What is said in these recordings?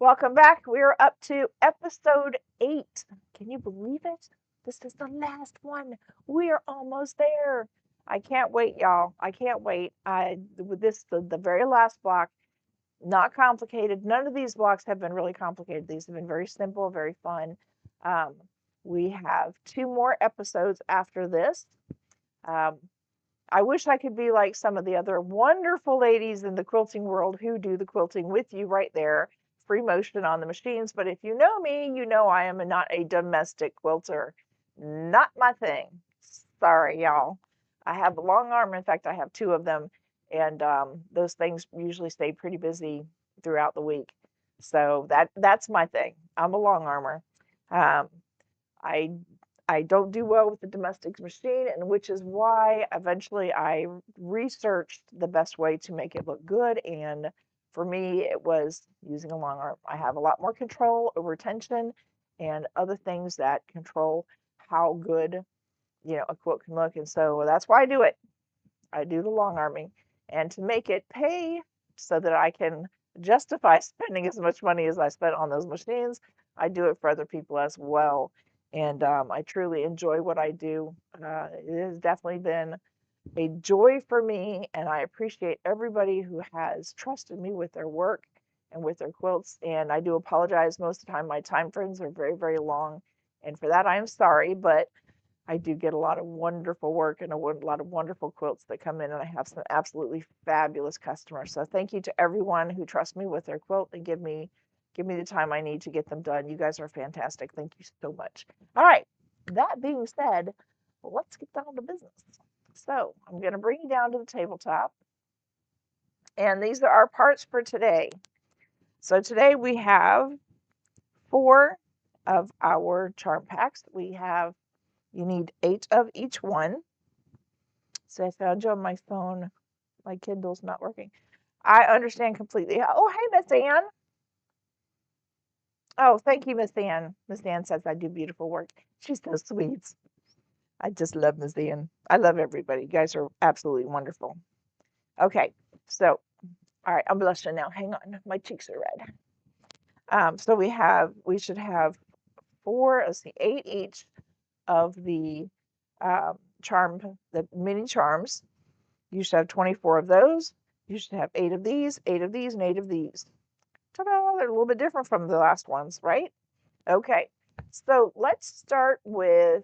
Welcome back. We're up to episode 8. Can you believe it? This is the last one. We are almost there. I can't wait, y'all. I can't wait. With this the very last block, not complicated. None of these blocks have been really complicated. These have been very simple, very fun. Um, we have 2 more episodes after this. Um, I wish I could be like some of the other wonderful ladies in the quilting world who do the quilting with you right there, free motion on the machines. But if you know me, you know I am not a domestic quilter. Not my thing. Sorry, y'all. I have a long arm. In fact, I have 2 of them, and those things usually stay pretty busy throughout the week. So that's my thing. I'm a long armer. Um, I I don't do well with the domestics machine, and which is why eventually I researched the best way to make it look good. And for me, it was using a long arm. I have a lot more control over tension and other things that control how good, a quilt can look. And so that's why I do it. I do the long arming. And to make it pay so that I can justify spending as much money as I spent on those machines, I do it for other people as well. And I truly enjoy what I do. It has definitely been a joy for me, and I appreciate everybody who has trusted me with their work and with their quilts. And I do apologize. Most of the time, my time frames are very, very long. And for that, I am sorry, but I do get a lot of wonderful work and a lot of wonderful quilts that come in, and I have some absolutely fabulous customers. So thank you to everyone who trusts me with their quilt and give me the time I need to get them done. You guys are fantastic. Thank you so much. All right. That being said, let's get down to business. So I'm going to bring you down to the tabletop, and these are our parts for today. So today we have 4 of our charm packs. You need 8 of each one. So I found you on my phone. My Kindle's not working. I understand completely. Oh, hey, Miss Ann. Oh, thank you, Miss Ann. Miss Ann says I do beautiful work. She's so sweet. I just love Miss Ann. I love everybody. You guys are absolutely wonderful. Okay, so, all right, I'm blushing now. Hang on, my cheeks are red. So we should have 4, let's see, 8 each of the the mini charms. You should have 24 of those. You should have 8 of these, 8 of these, and 8 of these. Ta-da! They're a little bit different from the last ones, right? Okay, so let's start with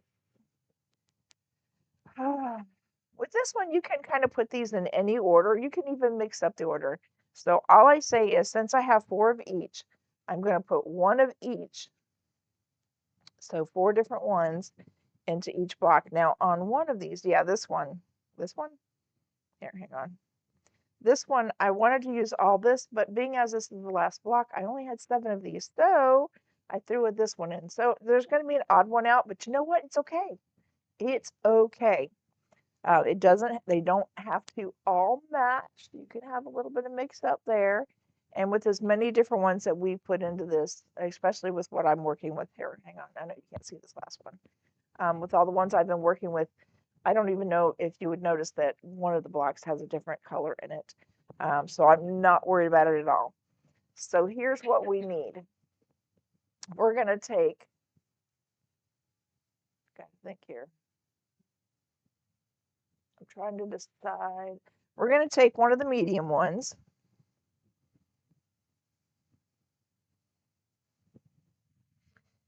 this one. You can kind of put these in any order. You can even mix up the order. So all I say is, since I have 4 of each, I'm going to put 1 of each. So 4 different ones into each block. Now on one of these, yeah, this one, here, hang on. This one, I wanted to use all this, but being as this is the last block, I only had 7 of these, so I threw this one in. So there's going to be an odd one out, but you know what? It's okay. It's okay. They don't have to all match. You can have a little bit of mix up there. And with as many different ones that we put into this, especially with what I'm working with here, hang on, I know you can't see this last one. With all the ones I've been working with, I don't even know if you would notice that one of the blocks has a different color in it. So I'm not worried about it at all. So here's what we need. We're going to take, gotta think here. I'm trying to decide. We're going to take one of the medium ones.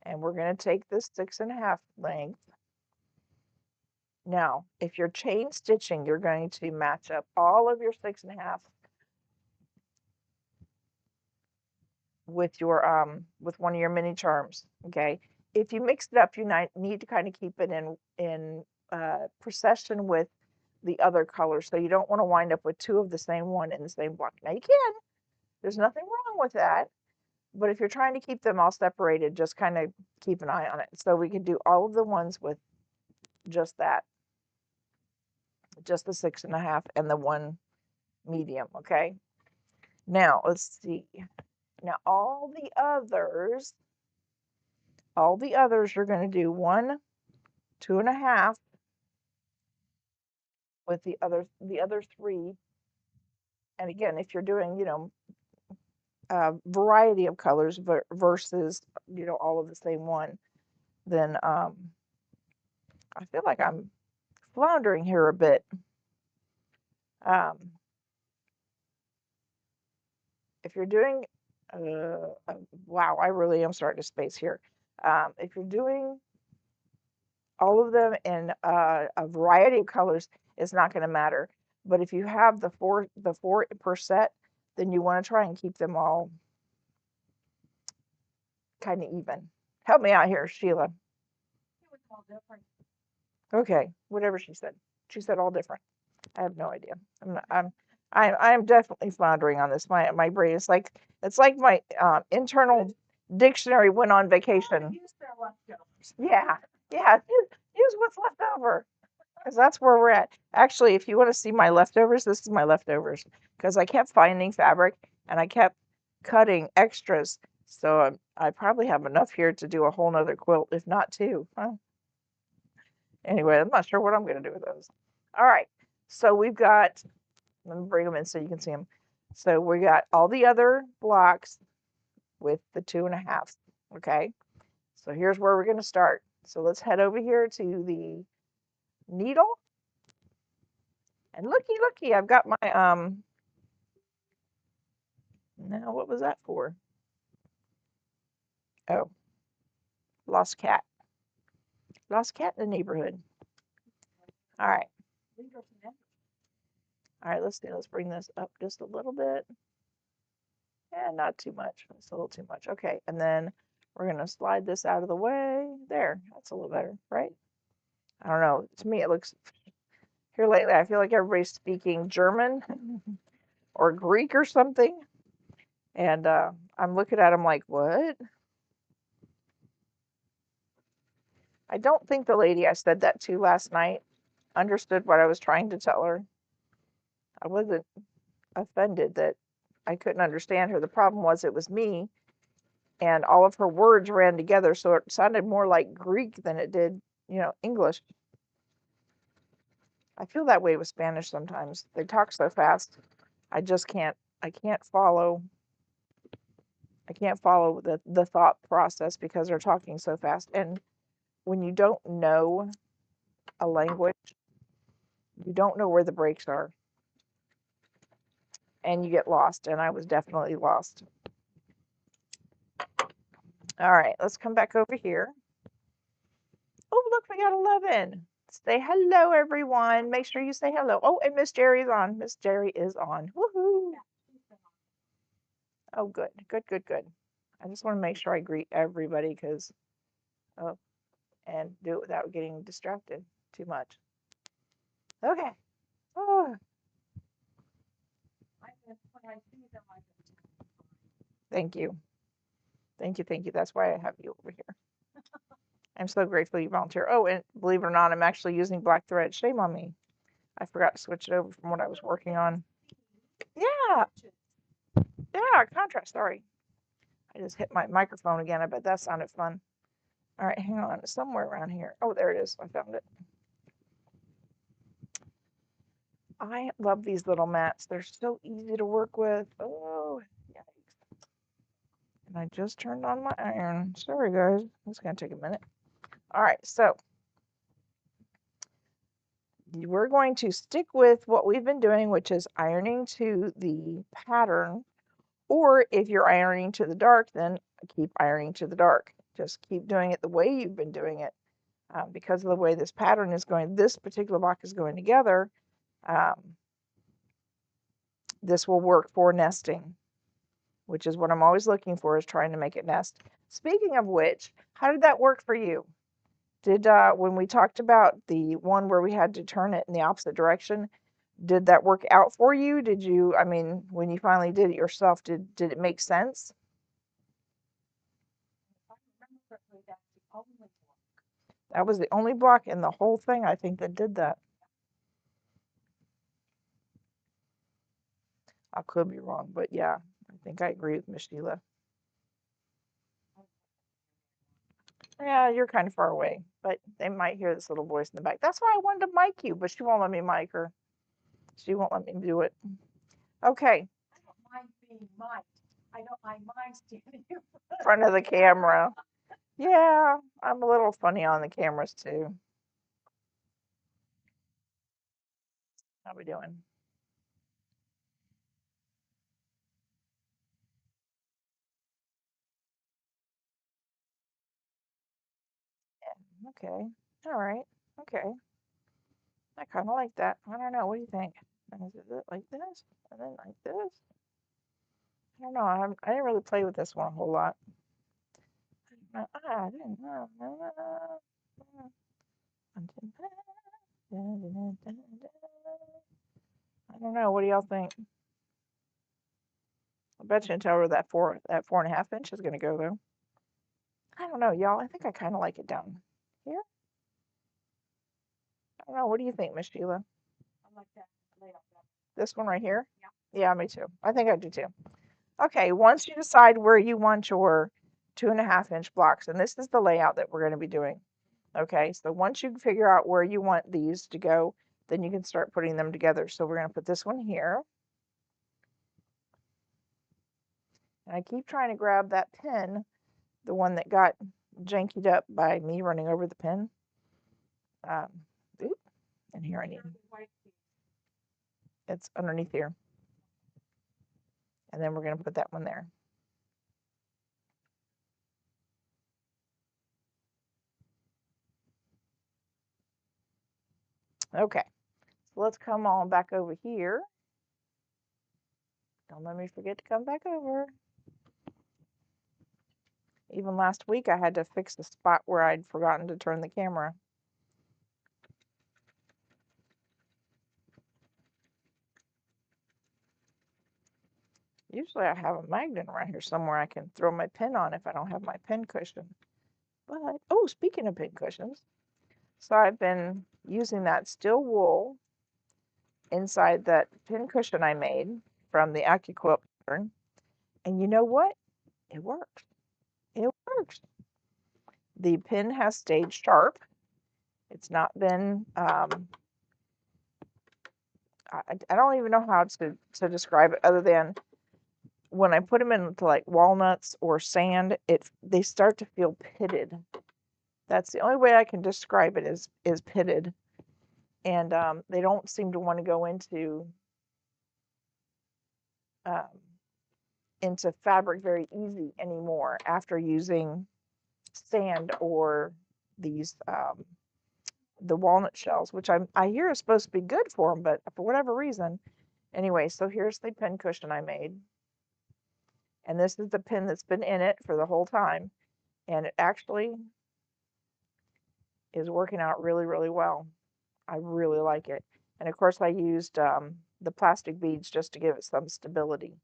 And we're going to take this 6.5 length. Now, if you're chain stitching, you're going to match up all of your 6.5 with your with one of your mini charms. Okay. If you mix it up, you need to kind of keep it in procession with the other colors. So you don't want to wind up with 2 of the same one in the same block. Now you can. There's nothing wrong with that. But if you're trying to keep them all separated, just kind of keep an eye on it. So we can do all of the ones with just that, just the 6.5 and the 1 medium. Okay. Now let's see. Now all the others you're going to do 1, 2.5 with the other 3. And again, if you're doing, variety of colors versus, all of the same one, then I feel like I'm floundering here a bit. Um, if you're doing, wow, I really am starting to space here. If you're doing all of them in a variety of colors, it's not going to matter. But if you have the four per set, then you want to try and keep them all kind of even. Help me out here, Sheila. It was all different. Okay, whatever she said. She said all different. I have no idea. I'm definitely floundering on this. My brain is like, it's like my internal dictionary went on vacation. Use their leftovers. Yeah, yeah. Use what's left over, because that's where we're at. Actually, if you want to see my leftovers, this is my leftovers, because I kept finding fabric and I kept cutting extras. So I probably have enough here to do a whole nother quilt, if not two. Huh? Anyway, I'm not sure what I'm going to do with those. All right. So we've got, let me bring them in so you can see them. So we got all the other blocks with the 2.5. Okay. So here's where we're going to start. So let's head over here to the needle. And looky, I've got my, now what was that for? Oh, lost cat. Lost cat in the neighborhood. All right. All right, let's see. Let's bring this up just a little bit. Yeah, not too much. It's a little too much. Okay, and then we're going to slide this out of the way. There, that's a little better, right? I don't know. To me, it looks, here lately, I feel like everybody's speaking German or Greek or something. And I'm looking at them like, what? I don't think the lady I said that to last night understood what I was trying to tell her. I wasn't offended that I couldn't understand her. The problem was it was me, and all of her words ran together, so it sounded more like Greek than it did, English. I feel that way with Spanish sometimes. They talk so fast. I just can't I can't follow the thought process because they're talking so fast. And when you don't know a language, you don't know where the breaks are, and you get lost, and I was definitely lost. All right, let's come back over here. Oh, look, we got 11. Say hello, everyone. Make sure you say hello. Oh, and Miss Jerry's on. Miss Jerry is on. Woohoo. Oh, good. Good. I just want to make sure I greet everybody because, oh, and do it without getting distracted too much. Okay. Oh. Thank you. Thank you. That's why I have you over here. I'm so grateful you volunteer. Oh, and believe it or not, I'm actually using black thread. Shame on me. I forgot to switch it over from what I was working on. Yeah. Yeah, contrast. Sorry. I just hit my microphone again. I bet that sounded fun. All right, hang on. It's somewhere around here. Oh, there it is. I found it. I love these little mats. They're so easy to work with. Oh, yikes. And I just turned on my iron. Sorry, guys. It's going to take a minute. All right, so we're going to stick with what we've been doing, which is ironing to the pattern. Or if you're ironing to the dark, then keep ironing to the dark. Just keep doing it the way you've been doing it. Because of the way this pattern is going, this particular block is going together, this will work for nesting, which is what I'm always looking for, is trying to make it nest. Speaking of which, how did that work for you? Did when we talked about the one where we had to turn it in the opposite direction, did that work out for you? Did you, I mean, when you finally did it yourself, did it make sense? That was the only block in the whole thing, I think, that did that. I could be wrong, but yeah, I think I agree with Miss Sheila. Yeah, you're kind of far away, but they might hear this little voice in the back. That's why I wanted to mic you, but she won't let me mic her. She won't let me do it. Okay. I don't mind being mic'd. I don't mind mine standing in front of the camera. Yeah, I'm a little funny on the cameras too. How we doing? Okay. All right. Okay. I kind of like that. I don't know. What do you think? Is it like this? And then like this? I don't know. I didn't really play with this one a whole lot. I didn't know. I don't know. What do y'all think? I bet you can tell where that 4.5 inch is gonna go though. I don't know, y'all. I think I kind of like it down here. I don't know. What do you think, Miss Sheila? I like that layout better. This one right here? Yeah. Yeah, me too. I think I do too. Okay, once you decide where you want your 2.5 inch blocks, and this is the layout that we're going to be doing. Okay, so once you figure out where you want these to go, then you can start putting them together. So we're going to put this one here. And I keep trying to grab that pin, the one that got jankied up by me running over the pin. Um, oop, and here I need it's underneath here. And then we're going to put that one there. Okay, so let's come on back over here. Don't let me forget to come back over. Even last week, I had to fix the spot where I'd forgotten to turn the camera. Usually I have a magnet around here somewhere I can throw my pin on if I don't have my pin cushion. But, oh, speaking of pin cushions, so I've been using that steel wool inside that pin cushion I made from the AccuQuilt pattern. And you know what? It works. It works. The pin has stayed sharp. It's not been, I don't even know how to describe it other than when I put them into like walnuts or sand, they start to feel pitted. That's the only way I can describe it is pitted, and they don't seem to want to go um, into fabric very easy anymore after using sand or these the walnut shells, which I hear is supposed to be good for them, but for whatever reason, anyway. So here's the pin cushion I made, and this is the pin that's been in it for the whole time, and it actually is working out really, really well. I really like it. And of course, I used the plastic beads just to give it some stability.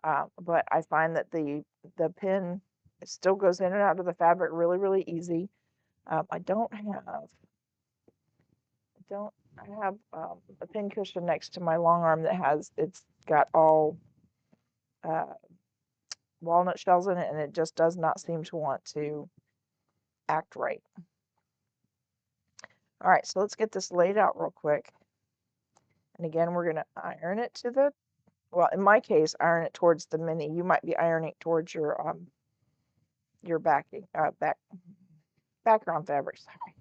But I find that the pin still goes in and out of the fabric really, really easy. I have a pin cushion next to my long arm that it's got all uh, walnut shells in it, and it just does not seem to want to act right. All right, so let's get this laid out real quick. And again, we're going to iron it to well, in my case, iron it towards the mini. You might be ironing towards your background fabric. Sorry.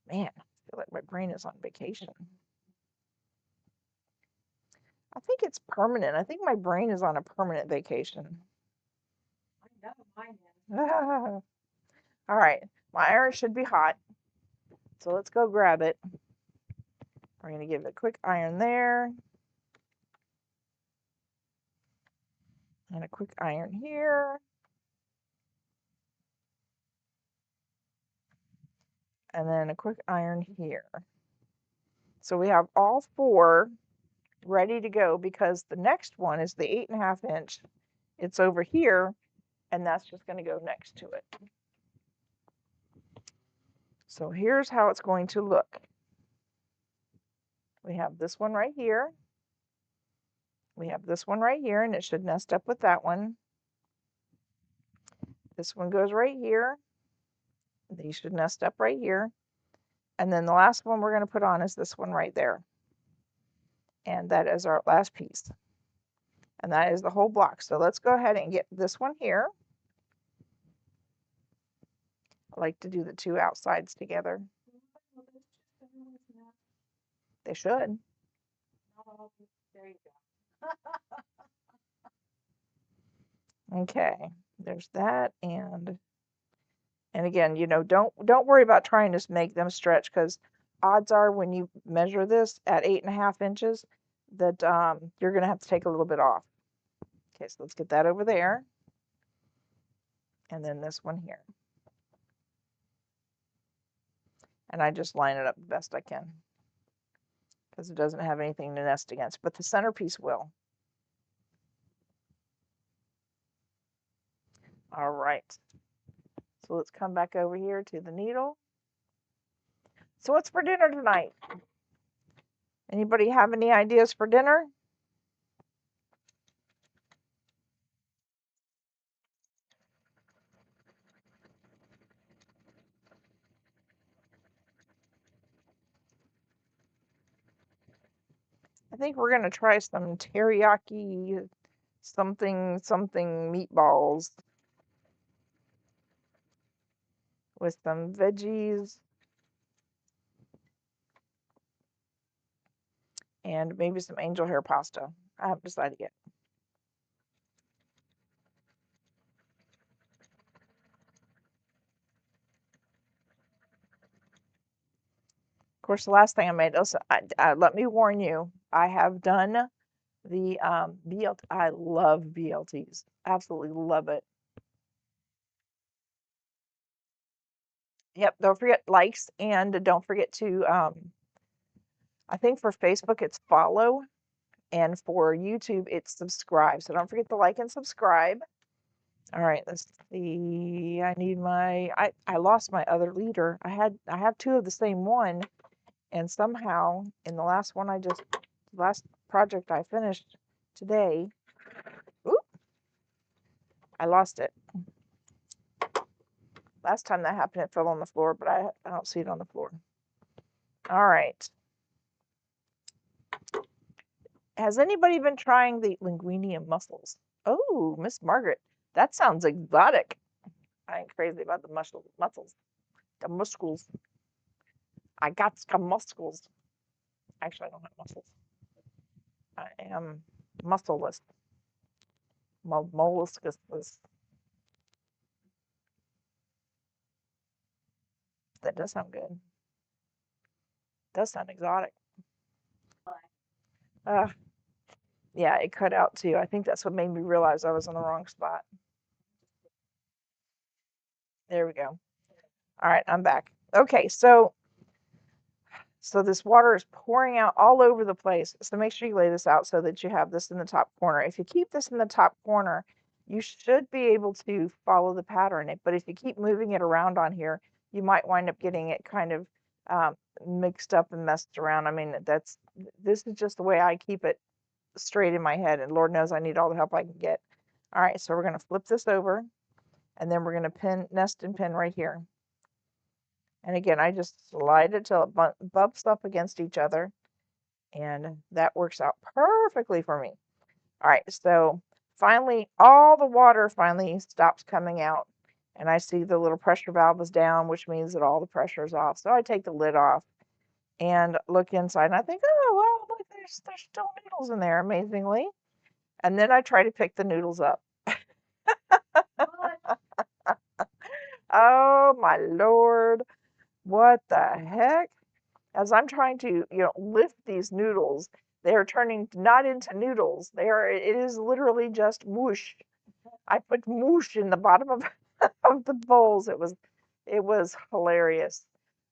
Man, I feel like my brain is on vacation. I think it's permanent. I think my brain is on a permanent vacation. I know mine is. All right, my iron should be hot. So let's go grab it. We're going to give it a quick iron there. And a quick iron here. And then a quick iron here. So we have all four ready to go because the next one is the 8.5 inch. It's over here, and that's just going to go next to it. So here's how it's going to look. We have this one right here. We have this one right here, and it should nest up with that one. This one goes right here. These should nest up right here. And then the last one we're going to put on is this one right there. And that is our last piece. And that is the whole block. So let's go ahead and get this one here. I like to do the two outsides together. They should. Okay, there's that, and again, don't worry about trying to make them stretch, because odds are when you measure this at 8.5 inches that you're gonna have to take a little bit off. Okay, so let's get that over there, and then this one here, and I just line it up the best I can because it doesn't have anything to nest against, but the centerpiece will. All right, so let's come back over here to the needle. So what's for dinner tonight? Anybody have any ideas for dinner? I think we're gonna try some teriyaki something something meatballs with some veggies and maybe some angel hair pasta. I haven't decided yet. Of course, the last thing I made, also, let me warn you, I have done the BLT. I love BLTs. Absolutely love it. Yep, don't forget likes, and don't forget to, I think for Facebook it's follow, and for YouTube it's subscribe. So don't forget to like and subscribe. All right, let's see. I lost my other leader. I have two of the same one, and somehow in the last one last project I finished today, oop, I lost it. Last time that happened, it fell on the floor, but I don't see it on the floor. All right. Has anybody been trying the linguine and mussels? Oh, Miss Margaret, that sounds exotic. I ain't crazy about the mussels. The muscles. I got some muscles. Actually, I don't have muscles. I am muscleless. Molluscus. That does sound good. Does sound exotic. Uh, yeah, it cut out too. I think that's what made me realize I was in the wrong spot. There we go. All right, I'm back. Okay, so this water is pouring out all over the place. So make sure you lay this out so that you have this in the top corner. If you keep this in the top corner, you should be able to follow the pattern. But if you keep moving it around on here, you might wind up getting it kind of um, mixed up and messed around. I mean, this is just the way I keep it straight in my head, and Lord knows I need all the help I can get. All right, so we're going to flip this over, and then we're going to nest and pin right here. And again, I just slide it till it bumps up against each other, and that works out perfectly for me. All right, so finally, all the water finally stops coming out, and I see the little pressure valve is down, which means that all the pressure is off. So I take the lid off and look inside, and I think, oh, well, look, there's still noodles in there, amazingly. And then I try to pick the noodles up. Oh, my Lord. What the heck? As I'm trying to, lift these noodles, they are turning not into noodles. It is literally just mush. I put mush in the bottom of, of the bowls. It was hilarious.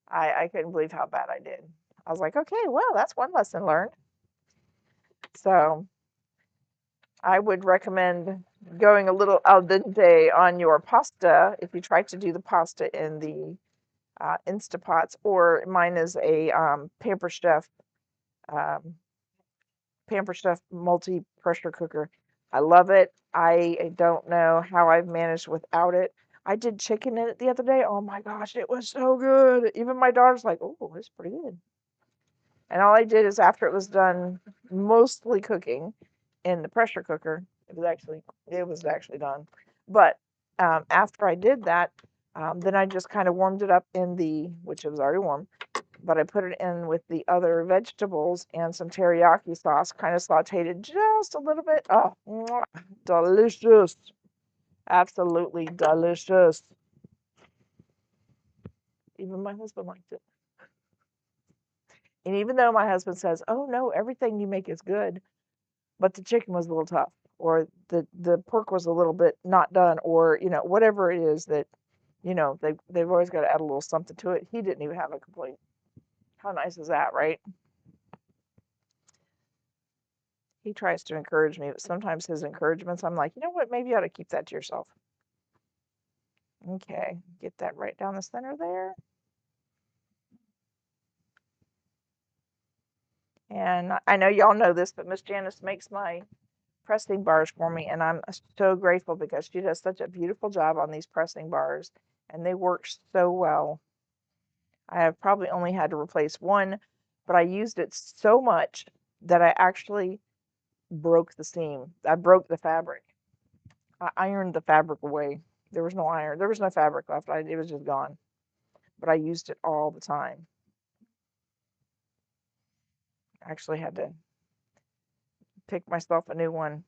I couldn't believe how bad I did. I was like, okay, well, that's one lesson learned. So I would recommend going a little al dente on your pasta if you try to do the pasta in the Instapots, or mine is a um, Pamper Chef multi pressure cooker. I love it. I don't know how I've managed without it. I did chicken in it the other day. Oh my gosh, it was so good. Even my daughter's like, oh, it's pretty good. And all I did is after it was done mostly cooking, in the pressure cooker. It was actually done. But after I did that, then I just kind of warmed it up in which it was already warm, but I put it in with the other vegetables and some teriyaki sauce, kind of sauteed it just a little bit. Oh, mwah, delicious. Absolutely delicious. Even my husband liked it. And even though my husband says, "Oh no, everything you make is good," but the chicken was a little tough, or the pork was a little bit not done, or whatever it is that they've always got to add a little something to it. He didn't even have a complaint. How nice is that, right? He tries to encourage me, but sometimes his encouragements, I'm like, you know what? Maybe you ought to keep that to yourself. Okay, get that right down the center there. And I know y'all know this, but Miss Janice makes my pressing bars for me, and I'm so grateful because she does such a beautiful job on these pressing bars, and they work so well. I have probably only had to replace one, but I used it so much that I actually broke the seam. I broke the fabric. I ironed the fabric away. There was no iron. There was no fabric left. It was just gone. But I used it all the time. I actually had to pick myself a new one.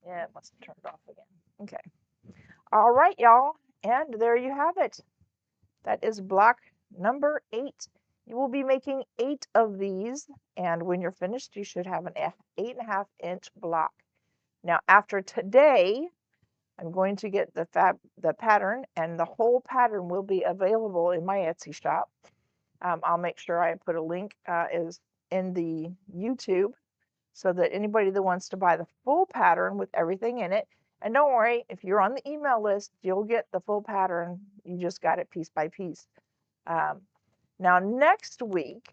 Yeah, it must have turned off again. Okay. All right, y'all. And there you have it. That is block number 8. You will be making 8 of these. And when you're finished, you should have an 8.5-inch block. Now, after today, I'm going to get the pattern, and the whole pattern will be available in my Etsy shop. I'll make sure I put a link is in the YouTube so that anybody that wants to buy the full pattern with everything in it, and don't worry, if you're on the email list, you'll get the full pattern. You just got it piece by piece. Now, next week,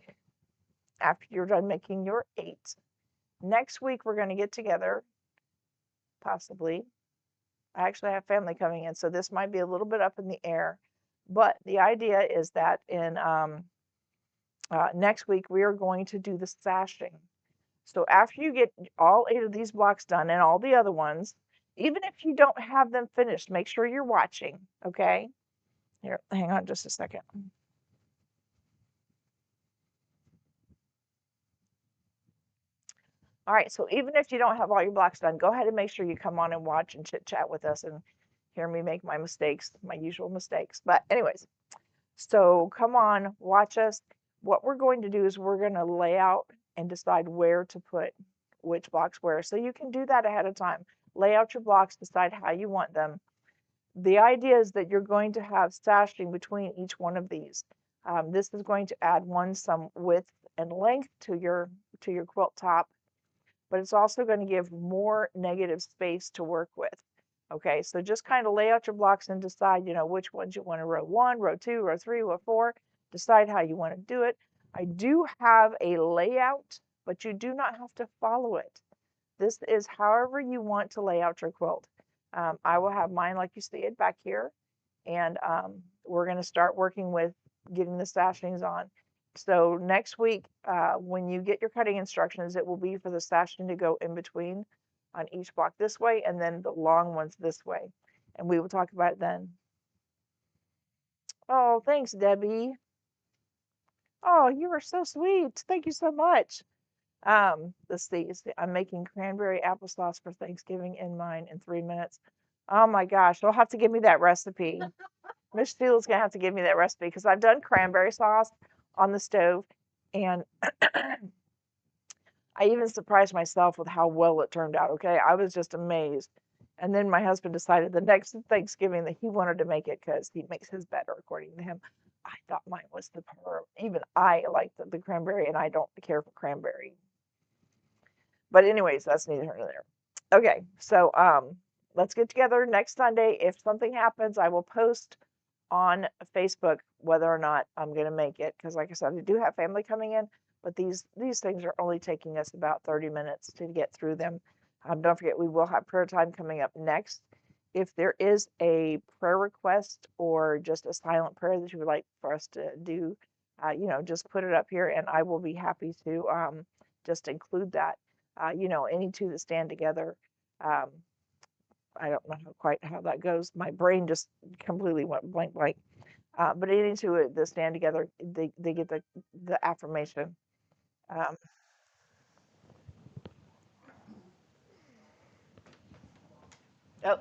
after you're done making your 8, next week we're going to get together, possibly. I actually have family coming in, so this might be a little bit up in the air. But the idea is that in next week we are going to do the sashing. So after you get all 8 of these blocks done and all the other ones, even if you don't have them finished, make sure you're watching, okay? Here, hang on just a second. All right, so even if you don't have all your blocks done, go ahead and make sure you come on and watch and chit chat with us and hear me make my mistakes, my usual mistakes. But anyways, so come on, watch us. What we're going to do is we're going to lay out and decide where to put which blocks where. So you can do that ahead of time. Lay out your blocks, decide how you want them. The idea is that you're going to have sashing between each one of these. This is going to add some width and length to your quilt top, but it's also going to give more negative space to work with. Okay, so just kind of lay out your blocks and decide, which ones you want to row 1, row 2, row 3, row 4. Decide how you want to do it. I do have a layout, but you do not have to follow it. This is however you want to lay out your quilt. I will have mine like you see it back here, and we're going to start working with getting the sashings on. So next week, when you get your cutting instructions, it will be for the sashing to go in between on each block this way, and then the long ones this way. And we will talk about it then. Oh, thanks, Debbie. Oh, you are so sweet. Thank you so much. Let's see. I'm making cranberry applesauce for Thanksgiving in mine in 3 minutes. Oh my gosh, you'll have to give me that recipe. Miss Sheila's gonna have to give me that recipe because I've done cranberry sauce on the stove, and I even surprised myself with how well it turned out. Okay, I was just amazed. And then my husband decided the next Thanksgiving that he wanted to make it because he makes his better, according to him. I thought mine was even I like the cranberry, and I don't care for cranberry. But anyways, that's neither here nor there. Okay, so let's get together next Sunday. If something happens, I will post on Facebook whether or not I'm going to make it, because like I said, I do have family coming in, but these things are only taking us about 30 minutes to get through them. Don't forget, we will have prayer time coming up next. If there is a prayer request or just a silent prayer that you would like for us to do, just put it up here, and I will be happy to just include that. Any two that stand together. Um, I don't know quite how that goes. My brain just completely went blank. But any two that stand together, they get the affirmation. Um, oh,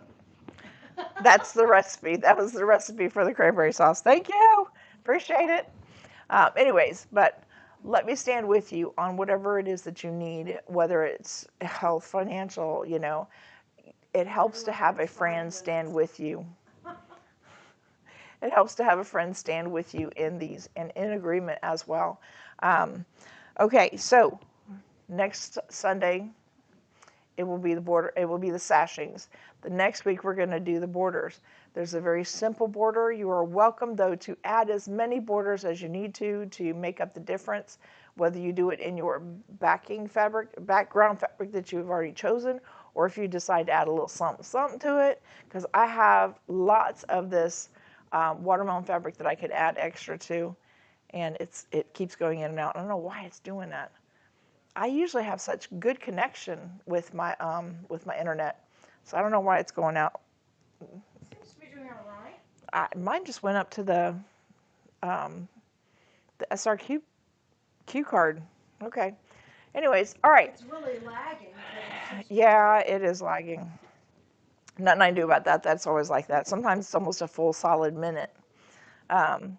that's the recipe. That was the recipe for the cranberry sauce. Thank you. Appreciate it. Anyways, but let me stand with you on whatever it is that you need, whether it's health, financial, it helps to have a friend stand with you. It helps to have a friend stand with you in these and in agreement as well. Um, okay, so next Sunday, it will be the border, it will be the sashings. The next week we're going to do the borders. There's a very simple border. You are welcome though to add as many borders as you need to make up the difference, whether you do it in your background fabric that you've already chosen, or if you decide to add a little something to it, because I have lots of this watermelon fabric that I could add extra to, and it keeps going in and out. I don't know why it's doing that. I usually have such good connection with my internet, so I don't know why it's going out. It seems to be doing all right. Mine just went up to um, the SRQ card. Okay. Anyways, all right. It's really lagging, but it seems Yeah, it is lagging. Nothing I can do about that. That's always like that. Sometimes it's almost a full solid minute. Um,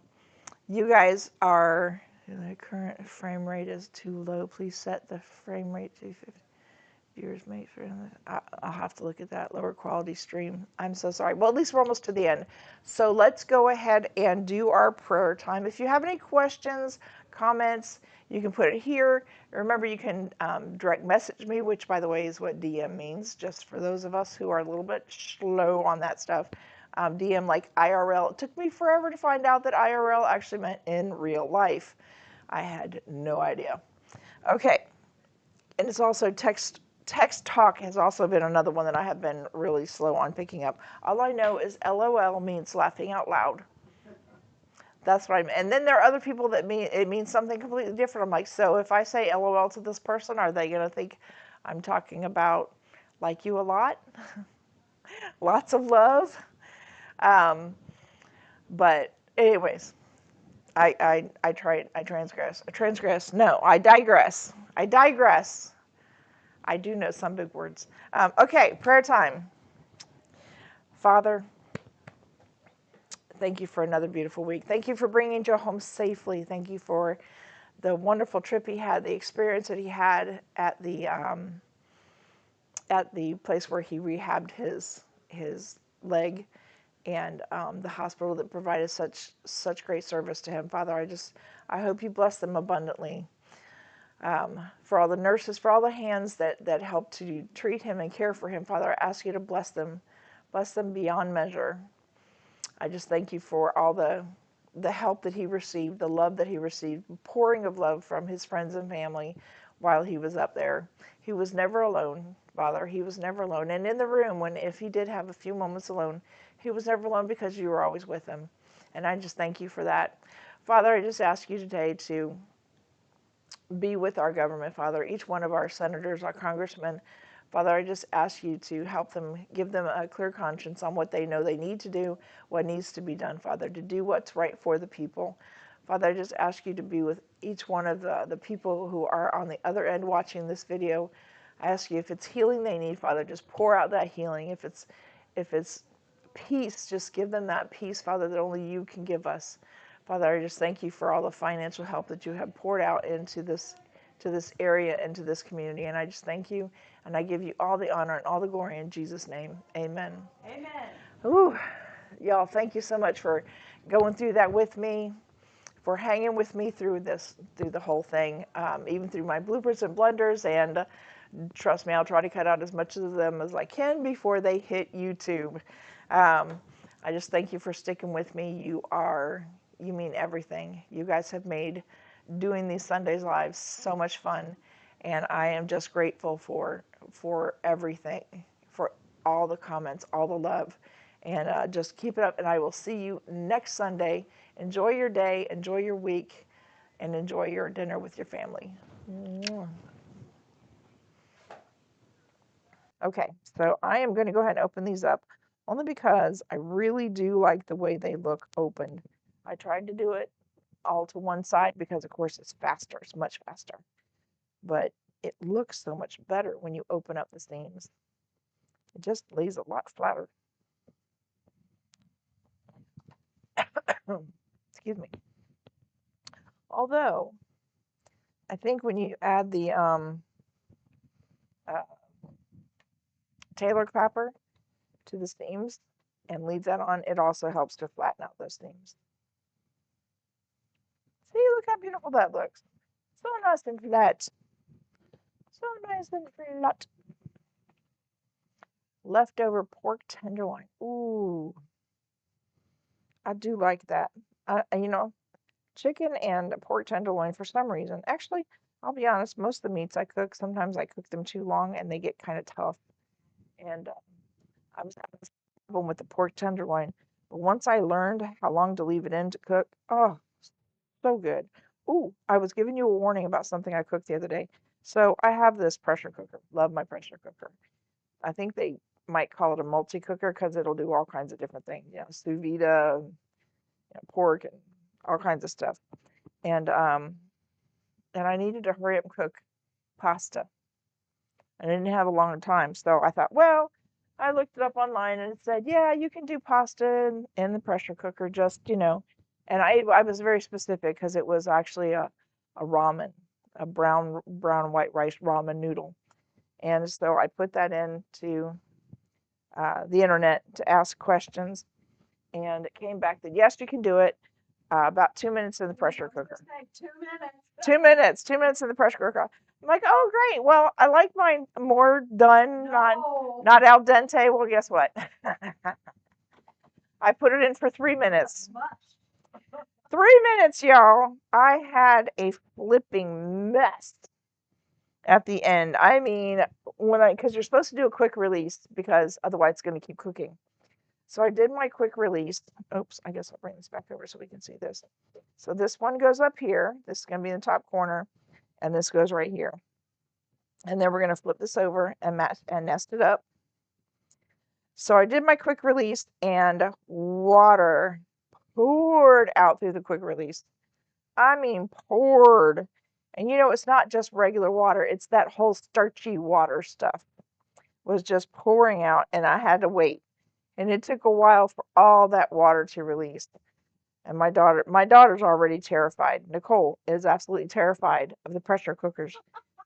you guys are. The current frame rate is too low. Please set the frame rate to 50. Viewers mate for I'll have to look at that lower quality stream. I'm so sorry. Well, at least we're almost to the end. So let's go ahead and do our prayer time. If you have any questions, comments, you can put it here. Remember, you can direct message me, which, by the way, is what DM means, just for those of us who are a little bit slow on that stuff. DM like IRL. It took me forever to find out that IRL actually meant in real life. I had no idea. Okay, and it's also text talk has also been another one that I have been really slow on picking up. All I know is LOL means laughing out loud. That's what I mean. And then there are other people that mean it means something completely different. I'm like, so if I say LOL to this person, are they gonna think I'm talking about like you a lot? Lots of love. Um, but anyways, I try I transgress. I transgress. No, I digress. I digress. I do know some big words. Okay, prayer time. Father, thank you for another beautiful week. Thank you for bringing Joe home safely. Thank you for the wonderful trip he had, the experience that he had at the place where he rehabbed his leg, and the hospital that provided such great service to him. Father, I hope you bless them abundantly. For all the nurses, for all the hands that helped to treat him and care for him, Father, I ask you to bless them beyond measure. I just thank you for all the help that he received, the love that he received, pouring of love from his friends and family while he was up there. He was never alone, Father. He was never alone. And in the room, if he did have a few moments alone, he was never alone because you were always with him. And I just thank you for that. Father, I just ask you today to be with our government, Father, each one of our senators, our congressmen. Father, I just ask you to help them, give them a clear conscience on what they know they need to do, what needs to be done, Father, to do what's right for the people. Father, I just ask you to be with each one of the people who are on the other end watching this video. I ask you if it's healing they need, Father, just pour out that healing. If it's peace, just give them that peace, Father, that only you can give us. Father, I just thank you for all the financial help that you have poured out into this to this area and to this community. And I just thank you, and I give you all the honor and all the glory in Jesus' name. Amen. Amen. Ooh, y'all, thank you so much for going through that with me, for hanging with me through the whole thing, even through my bloopers and blunders. And trust me, I'll try to cut out as much of them as I can before they hit YouTube. I just thank you for sticking with me. You mean everything. You guys have made doing these Sundays lives so much fun, and I am just grateful for everything, for all the comments, all the love, and just keep it up. And I will see you next Sunday. Enjoy your day, enjoy your week. and enjoy your dinner with your family. Okay, so I am going to go ahead and open these up only because I really do like the way they look opened. I tried to do it all to one side because, of course, it's faster. It's much faster. But it looks so much better when you open up the seams. It just lays a lot flatter. Excuse me. Although, I think when you add the uh, tailor clapper to the seams and leave that on, it also helps to flatten out those seams. See, look how beautiful that looks. So nice and flat. So nice and flat. Leftover pork tenderloin. Ooh, I do like that. You know, chicken and pork tenderloin for some reason. Actually, I'll be honest, most of the meats I cook, sometimes I cook them too long and they get kind of tough. And I was having this problem with the pork tenderloin. But once I learned how long to leave it in to cook, oh, so good. Ooh, I was giving you a warning about something I cooked the other day. So I have this pressure cooker. Love my pressure cooker. I think they might call it a multi cooker because it'll do all kinds of different things. You know, sous vide, pork, and all kinds of stuff. And I needed to hurry up and cook pasta. I didn't have a long time, so I thought, well, I looked it up online and it said, yeah, you can do pasta in the pressure cooker, just And I was very specific because it was actually a ramen, a brown white rice ramen noodle. And so I put that into the internet to ask questions, and it came back that yes, you can do it. About 2 minutes in the pressure cooker. 2 minutes. 2 minutes. 2 minutes in the pressure cooker. I'm like, oh great. Well, I like mine more done, not al dente. Well, guess what? I put it in for 3 minutes. 3 minutes, y'all. I had a flipping mess at the end. I mean, because you're supposed to do a quick release because otherwise it's going to keep cooking. So I did my quick release. Oops, I guess I'll bring this back over so we can see this. So this one goes up here. This is going to be in the top corner, and this goes right here. And then we're going to flip this over and nest it up. So I did my quick release, and water poured out through the quick release. I mean, poured. And it's not just regular water, it's that whole starchy water stuff was just pouring out, and I had to wait. And it took a while for all that water to release. And my daughter's already terrified. Nicole is absolutely terrified of the pressure cookers.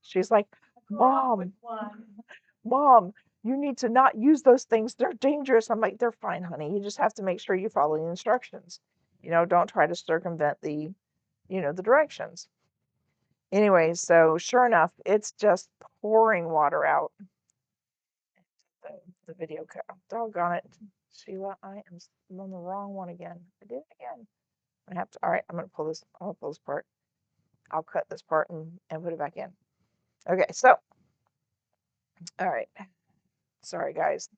She's like, Mom, Mom, you need to not use those things. They're dangerous. I'm like, they're fine, honey. You just have to make sure you follow the instructions. Don't try to circumvent the directions. Anyway, so sure enough, it's just pouring water out. The video cut. Doggone it. Sheila, I am on the wrong one again. I did it again. I have to. All right, I'm gonna pull this. I'll pull this part. I'll cut this part and put it back in. Okay, so all right. Sorry, guys.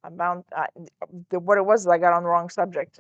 I'm bound. What it was is I got on the wrong subject.